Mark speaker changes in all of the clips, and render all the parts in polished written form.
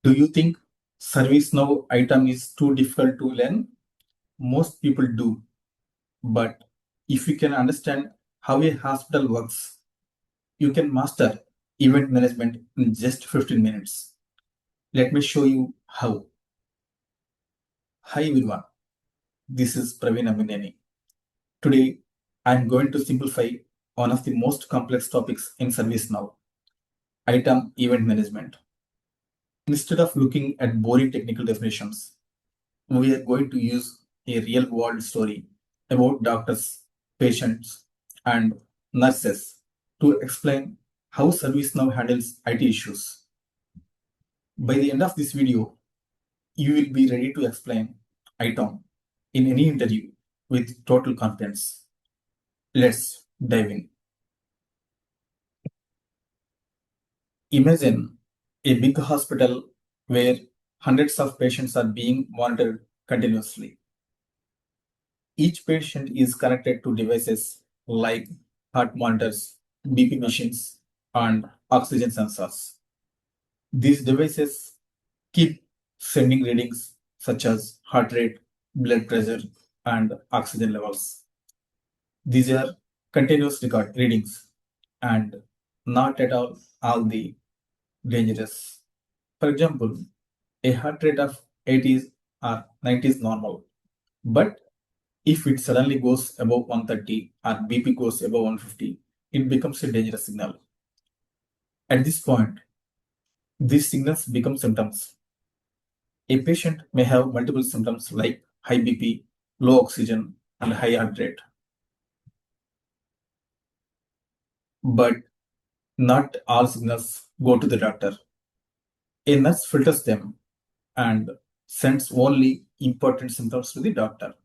Speaker 1: Do you think ServiceNow item is too difficult to learn? Most people do. But if you can understand how a hospital works, you can master event management in just 15 minutes. Let me show you how. Hi everyone, this is Praveen Amineni. Today, I am going to simplify one of the most complex topics in ServiceNow, item event management. Instead of looking at boring technical definitions, we are going to use a real world story about doctors, patients, and nurses to explain how ServiceNow handles IT issues. By the end of this video, you will be ready to explain ITOM in any interview with total confidence. Let's dive in. Imagine a big hospital where hundreds of patients are being monitored continuously. Each patient is connected to devices like heart monitors, BP machines, and oxygen sensors. These devices keep sending readings such as heart rate, blood pressure, and oxygen levels. These are continuous record readings and not at all the dangerous. For example, a heart rate of 80 or 90 is normal, but if it suddenly goes above 130 or BP goes above 150, it becomes a dangerous signal. At this point, these signals become symptoms. A patient may have multiple symptoms like high BP, low oxygen, and high heart rate. But not all signals go to the doctor. A nurse filters them and sends only important symptoms to the doctor.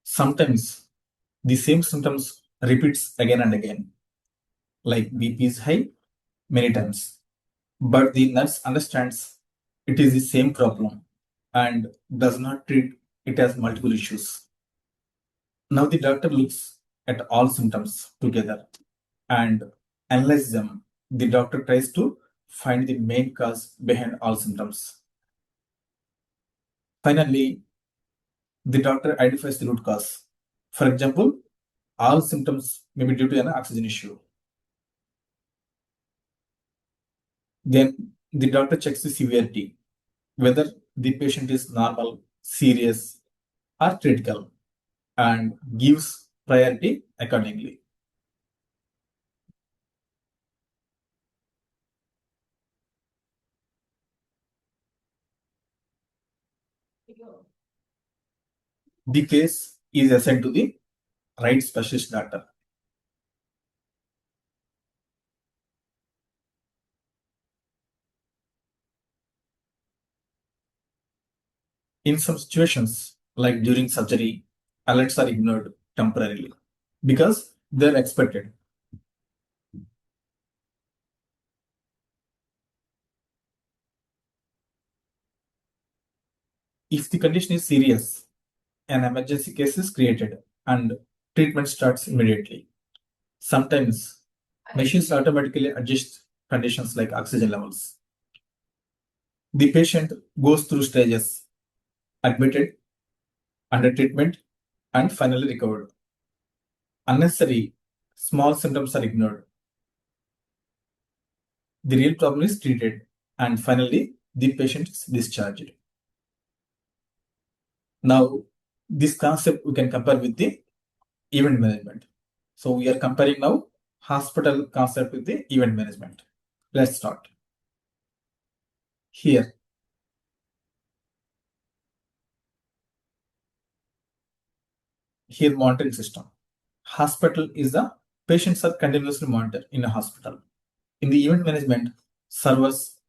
Speaker 1: Sometimes the same symptoms repeats again and again, like BP is high many times, but the nurse understands it is the same problem and does not treat it as multiple issues. Now the doctor looks at all symptoms together and analyzes them. The doctor tries to find the main cause behind all symptoms. Finally, the doctor identifies the root cause. For example, all symptoms may be due to an oxygen issue. Then the doctor checks the severity, whether the patient is normal, serious, or critical, and gives priority accordingly. The case is assigned to the right specialist doctor. In some situations, like during surgery, alerts are ignored temporarily because they're expected. If the condition is serious, an emergency case is created and treatment starts immediately. Sometimes machines automatically adjust conditions like oxygen levels. The patient goes through stages: admitted, under treatment, and finally recovered. Unnecessary small symptoms are ignored. The real problem is treated, and finally the patient is discharged. Now, this concept we can compare with the event management. So we are comparing now hospital concept with the event management. Let's start. Here, monitoring system. Hospital is the patients are continuously monitored in a hospital. In the event management, servers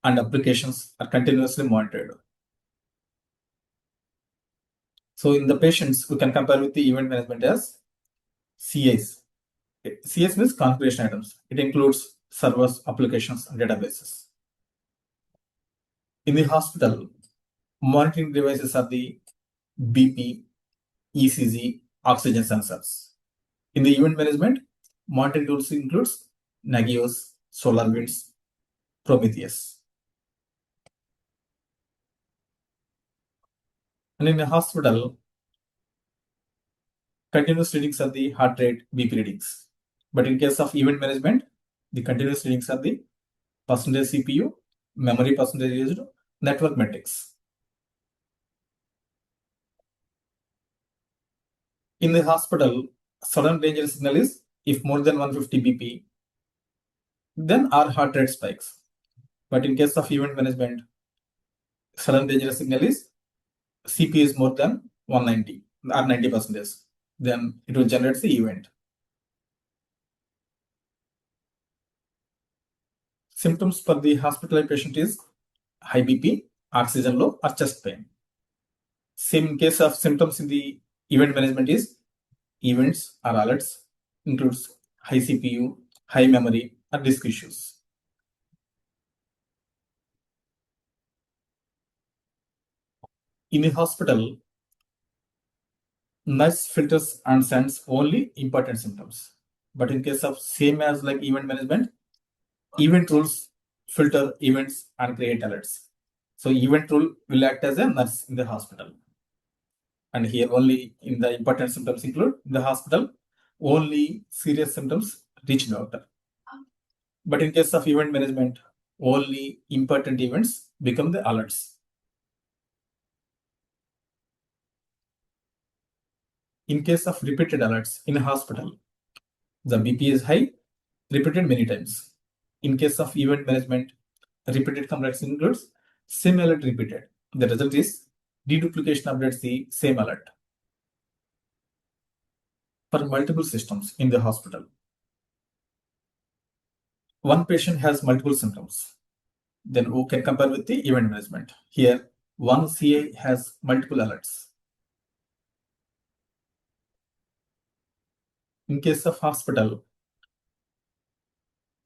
Speaker 1: and applications are continuously monitored. So in the patients, we can compare with the event management as CAs. CS means configuration items. It includes servers, applications, and databases. In the hospital, monitoring devices are the BP, ECG, oxygen sensors. In the event management, monitoring tools includes Nagios, SolarWinds, Prometheus. And in a hospital, continuous readings are the heart rate, BP readings. But in case of event management, the continuous readings are the percentage CPU, memory percentage used, network metrics. In the hospital, sudden danger signal is if more than 150 BP, then our heart rate spikes. But in case of event management, sudden danger signal is CP is more than 190 or 90%. Then it will generate the event. Symptoms for the hospitalized patient is high BP, oxygen low, or chest pain. Same case of symptoms in the event management is events or alerts includes high CPU, high memory, or disk issues. In a hospital, nurse filters and sends only important symptoms. But in case of same as like event management, event rules filter events and create alerts. So event rule will act as a nurse in the hospital. And here only in the important symptoms include in the hospital, only serious symptoms reach doctor. But in case of event management, only important events become the alerts. In case of repeated alerts in a hospital, the BP is high, repeated many times. In case of event management, repeated complaints includes same alert repeated. The result is deduplication updates the same alert. For multiple systems in the hospital, one patient has multiple symptoms. Then who can compare with the event management? Here, one CA has multiple alerts. In case of hospital,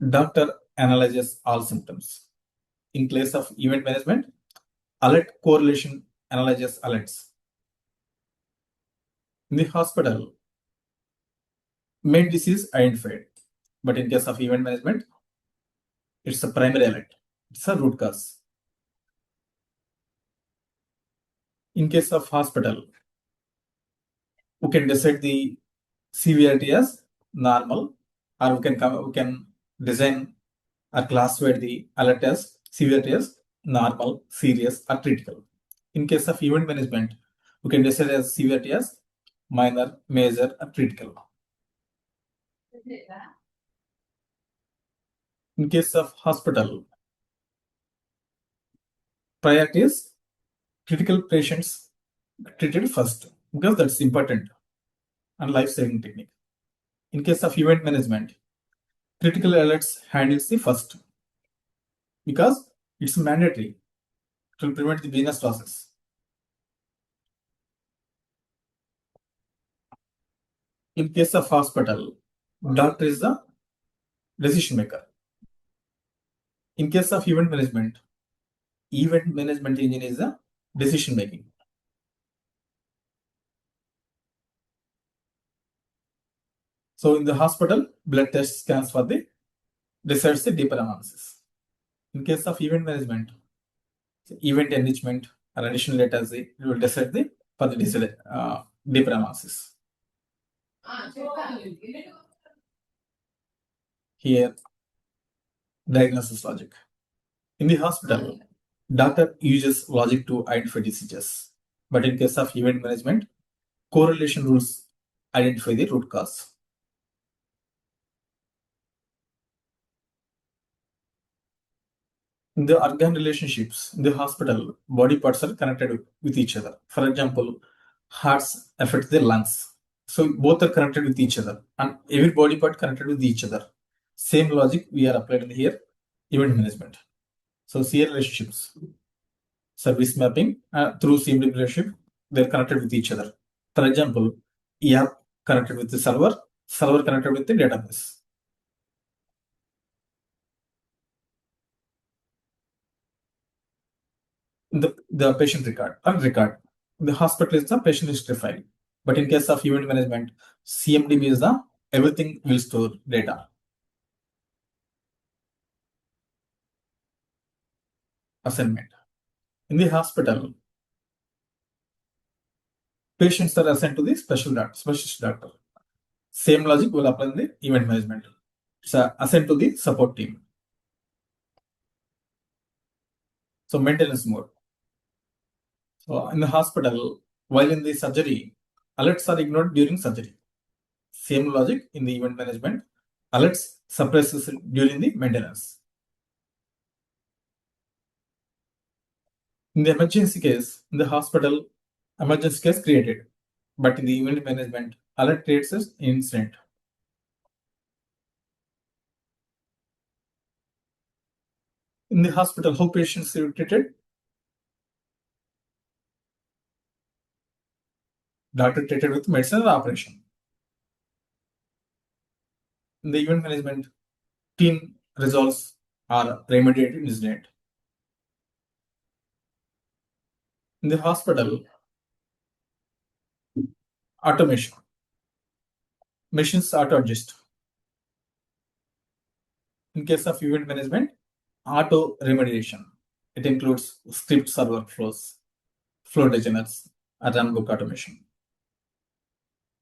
Speaker 1: doctor analyzes all symptoms. In case of event management, alert correlation analyzes alerts. In the hospital, main disease identified. But in case of event management, it's a primary alert. It's a root cause. In case of hospital, we can decide the severity as normal, or we can design or classify the alert as severity as normal, serious, or critical. In case of event management, we can decide as severity as minor, major, or critical. In case of hospital, priority is critical patients treated first because that's important and life-saving technique. In case of event management, critical alerts handles the first because it's mandatory to prevent the business losses. In case of hospital, doctor is the decision maker. In case of event management engine is the decision making. So in the hospital, blood test scans for the decides the deeper analysis. In case of event management, event enrichment or additional data will decide the for the deeper analysis. Here, diagnosis logic. In the hospital, doctor uses logic to identify diseases. But in case of event management, correlation rules identify the root cause. In the organ relationships, in the hospital, body parts are connected with each other. For example, hearts affect the lungs. So both are connected with each other and every body part connected with each other. Same logic we are applied in here, event management. So CA relationships, service mapping through seamless relationship, they're connected with each other. For example, app connected with the server connected with the database. The patient record. The hospital is the patient history file. But in case of event management, CMDB is the everything will store data. Assignment. In the hospital, patients are assigned to the specialist doctor. Same logic will apply in the event management. It's assigned to the support team. So maintenance mode. So in the hospital, while in the surgery, alerts are ignored during surgery. Same logic in the event management. Alerts suppresses during the maintenance. In the emergency case, in the hospital, emergency case created. But in the event management, alert creates an incident. In the hospital, how patients are treated? Doctor treated with medicine or operation. In the event management, team resolves or remediated incident. In the hospital, automation. Machines auto adjust. In case of event management, auto remediation. It includes scripts or workflows, flow designers, or runbook automation.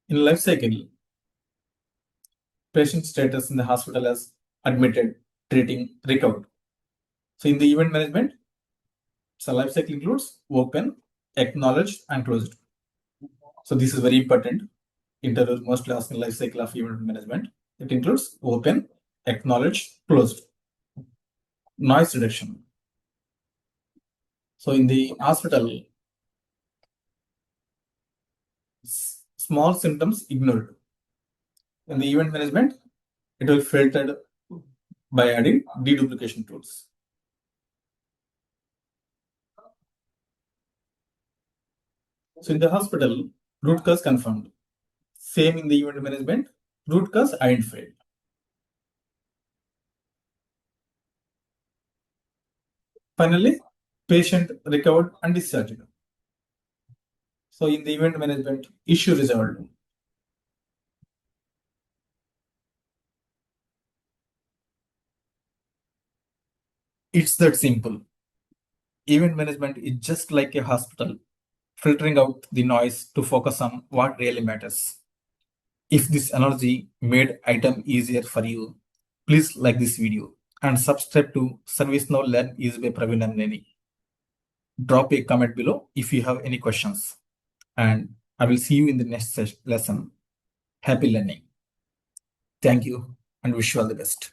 Speaker 1: In life cycle, patient status in the hospital as admitted, treating, recovered. So in the event management, so life cycle includes open, acknowledged, and closed. So this is very important. Interviews mostly asking life cycle of event management. It includes open, acknowledged, closed. Noise reduction. So in the hospital, small symptoms ignored. In the event management, it will filtered by adding deduplication tools. So in the hospital, root cause confirmed. Same in the event management, root cause identified. Finally, patient recovered and discharged. So in the event management, issue resolved. It's that simple. Event management is just like a hospital, filtering out the noise to focus on what really matters. If this analogy made item easier for you, please like this video and subscribe to ServiceNow Learn Easy by Praveen and Neni. Drop a comment below if you have any questions. And I will see you in the next lesson. Happy learning. Thank you and wish you all the best.